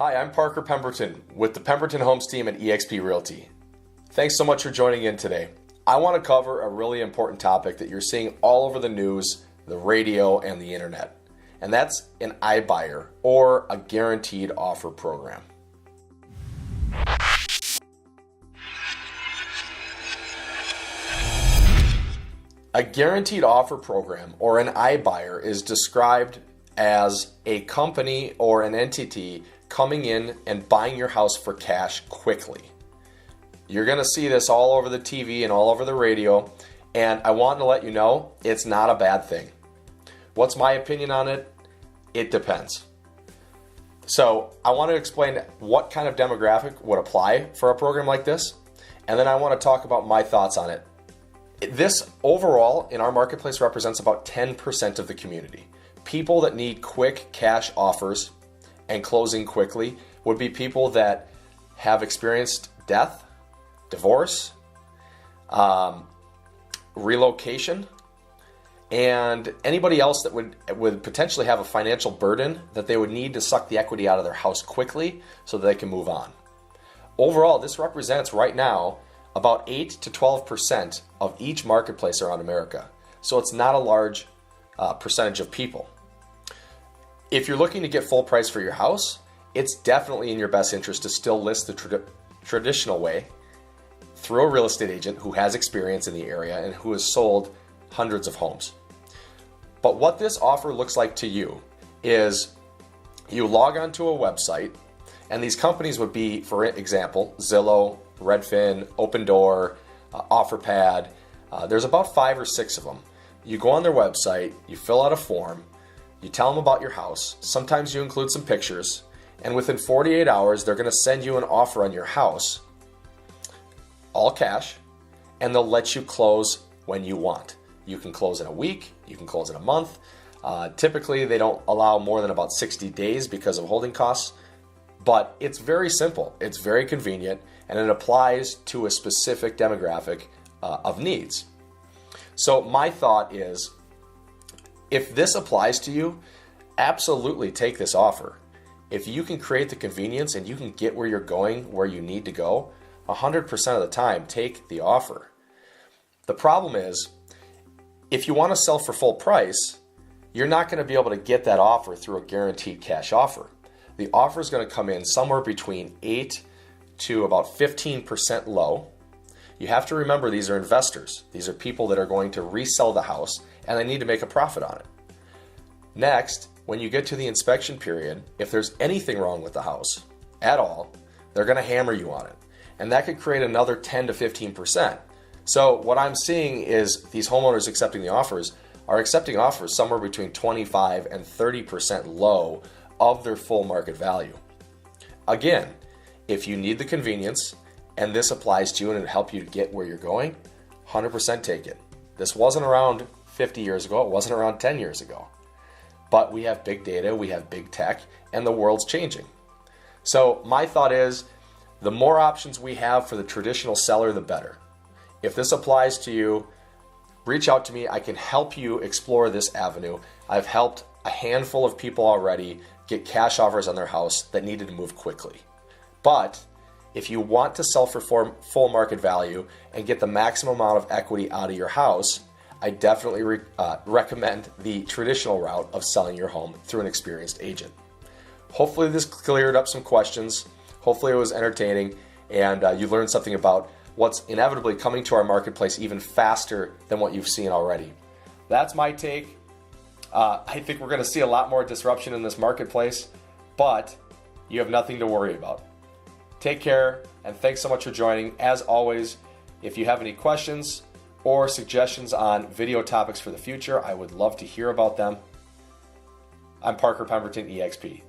Hi, I'm Parker Pemberton with the Pemberton Homes team at eXp Realty. Thanks so much for joining in today. I want to cover a really important topic that you're seeing all over the news, the radio, and the internet. And that's an iBuyer, or a guaranteed offer program. A guaranteed offer program, or an iBuyer, is described as a company or an entity coming in and buying your house for cash quickly. You're going to see this all over the TV and all over the radio, and I want to let you know it's not a bad thing. What's my opinion on it? It depends. So I want to explain what kind of demographic would apply for a program like this, and then I want to talk about my thoughts on it. This overall in our marketplace represents about 10% of the community. People that need quick cash offers and closing quickly would be people that have experienced death, divorce, relocation, and anybody else that would potentially have a financial burden that they would need to suck the equity out of their house quickly so that they can move on. Overall, this represents right now about 8 to 12% of each marketplace around America. So it's not a large percentage of people. If you're looking to get full price for your house, it's definitely in your best interest to still list the traditional way through a real estate agent who has experience in the area and who has sold hundreds of homes. But what this offer looks like to you is you log onto a website, and these companies would be, for example, Zillow, Redfin, Opendoor, OfferPad. There's about 5 or 6 of them. You go on their website, you fill out a form, you tell them about your house. Sometimes you include some pictures, and within 48 hours, they're going to send you an offer on your house, all cash, and they'll let you close when you want. You can close in a week, you can close in a month. Typically, they don't allow more than about 60 days because of holding costs, but it's very simple, it's very convenient, and it applies to a specific demographic of needs. So my thought is, if this applies to you, absolutely take this offer. If you can create the convenience and you can get where you're going, where you need to go, 100% of the time, take the offer. The problem is, if you want to sell for full price, you're not going to be able to get that offer through a guaranteed cash offer. The offer is going to come in somewhere between 8 to about 15% low. You have to remember, these are investors. These are people that are going to resell the house, and they need to make a profit on it. Next, when you get to the inspection period, if there's anything wrong with the house at all, they're going to hammer you on it. And that could create another 10 to 15%. So what I'm seeing is these homeowners accepting the offers are accepting offers somewhere between 25 and 30% low of their full market value. Again, if you need the convenience and this applies to you and it'll help you get where you're going, 100% take it. This wasn't around 50 years ago, it wasn't around 10 years ago. But we have big data, we have big tech, and the world's changing. So my thought is, the more options we have for the traditional seller, the better. If this applies to you, reach out to me. I can help you explore this avenue. I've helped a handful of people already get cash offers on their house that needed to move quickly. But if you want to sell for full market value and get the maximum amount of equity out of your house, I definitely recommend the traditional route of selling your home through an experienced agent. Hopefully this cleared up some questions. Hopefully it was entertaining, and you learned something about what's inevitably coming to our marketplace even faster than what you've seen already. That's my take. I think we're going to see a lot more disruption in this marketplace, but you have nothing to worry about. Take care, and thanks so much for joining. As always, if you have any questions or suggestions on video topics for the future, I would love to hear about them. I'm Parker Pemberton, eXp.